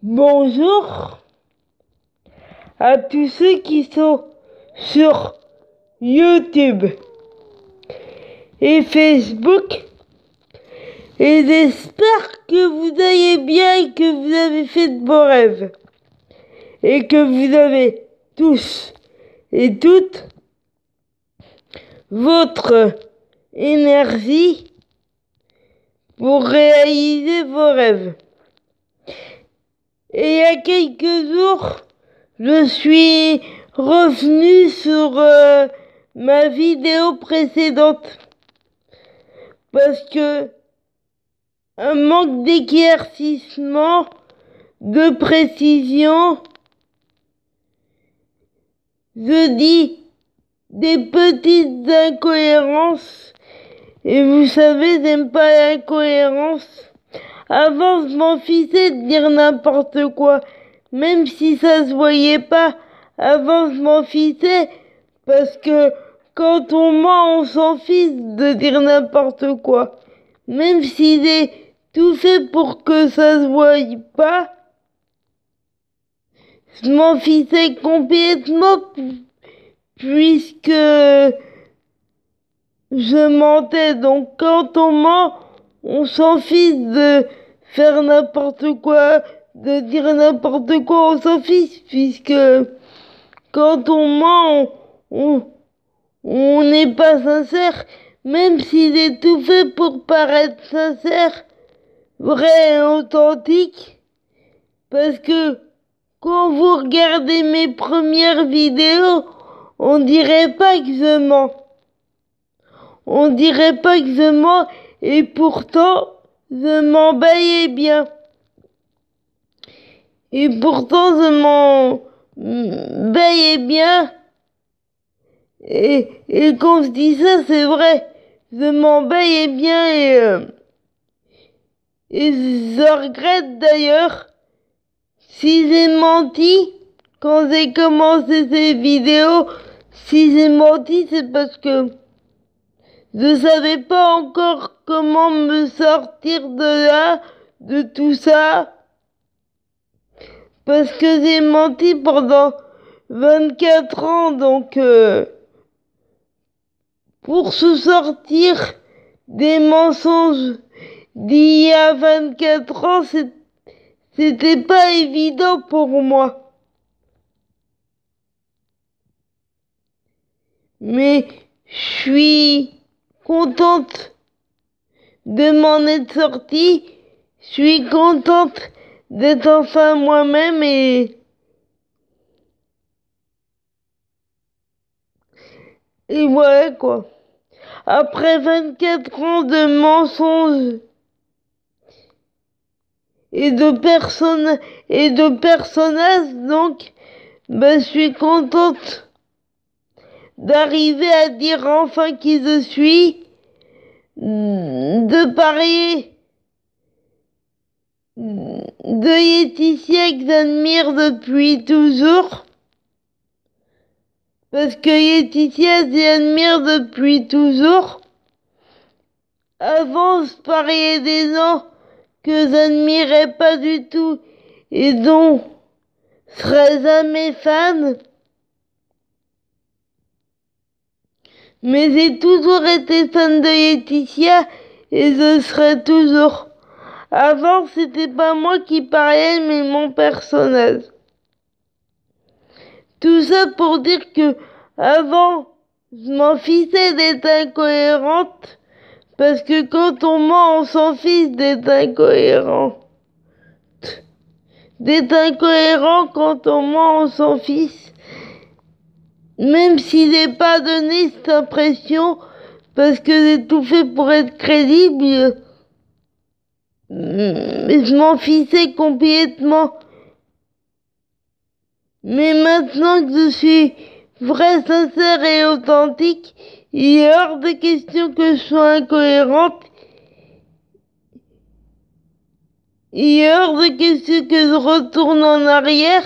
Bonjour à tous ceux qui sont sur YouTube et Facebook, et j'espère que vous allez bien et que vous avez fait de beaux rêves et que vous avez tous et toutes votre énergie pour réaliser vos rêves. Et il y a quelques jours, je suis revenu sur ma vidéo précédente parce que un manque d'éclaircissement, de précision, je dis des petites incohérences, et vous savez, j'aime pas l'incohérence. Avant, je m'en fichais de dire n'importe quoi, même si ça se voyait pas. Avant, je m'en fichais parce que quand on ment, on s'en fiche de dire n'importe quoi. Même si j'ai tout fait pour que ça se voie pas, je m'en fichais complètement puisque je mentais. Donc quand on ment, on s'en fiche de faire n'importe quoi, de dire n'importe quoi, on s'en fiche, puisque quand on ment, on n'est pas sincère, même si j'ai tout fait pour paraître sincère, vrai et authentique, parce que quand vous regardez mes premières vidéos, on dirait pas que je mens. On dirait pas que je mens, et pourtant, je m'emballais bien. Et pourtant, je m'emballais bien. Et quand je dis ça, c'est vrai. Je m'emballais bien et je regrette d'ailleurs si j'ai menti quand j'ai commencé ces vidéos. Si j'ai menti, c'est parce que je savais pas encore comment me sortir de là, de tout ça. Parce que j'ai menti pendant 24 ans, donc pour se sortir des mensonges d'il y a 24 ans, c'était pas évident pour moi. Mais je suis contente de m'en être sortie. Je suis contente d'être enfin moi-même et voilà quoi. Après 24 ans de mensonges et de personnages, donc, je suis contente d'arriver à dire enfin qui je suis, de parler de Laetitia que j'admire depuis toujours. Parce que Laetitia, j'admire depuis toujours. Avant, je parlais des gens que j'admirais pas du tout et dont je serais jamais fan. Mais j'ai toujours été fan de Laetitia et je serai toujours. Avant, c'était pas moi qui parlais, mais mon personnage. Tout ça pour dire que avant, je m'en fichais d'être incohérente, parce que quand on ment, on s'en fiche d'être incohérent. D'être incohérent, quand on ment, on s'en fiche. Même si j'ai pas donné cette impression, parce que j'ai tout fait pour être crédible, je m'en fichais complètement. Mais maintenant que je suis vraie, sincère et authentique, il est hors de question que je sois incohérente. Il est hors de question que je retourne en arrière.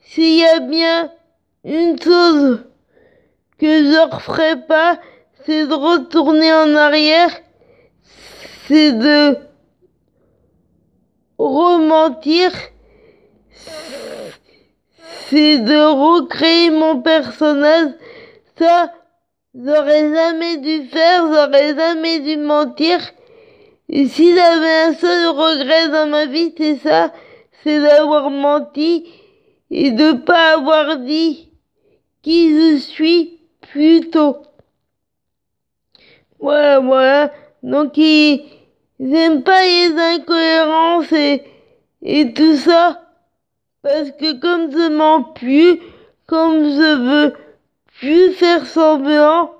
S'il y a bien une chose que je referai pas, c'est de retourner en arrière. C'est de rementir c'est de recréer mon personnage. Ça, j'aurais jamais dû faire, j'aurais jamais dû mentir. Et si j'avais un seul regret dans ma vie, c'est ça, c'est d'avoir menti et de pas avoir dit qui je suis plus tôt. Ouais, voilà. Donc, j'aime pas les incohérences et tout ça. Parce que comme je mens plus, comme je veux plus faire semblant,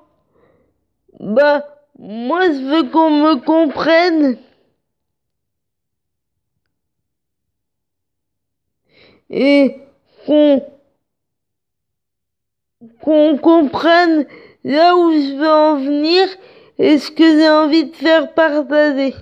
bah, moi je veux qu'on me comprenne. Et qu'on qu'on comprenne là où je veux en venir et ce que j'ai envie de faire partager.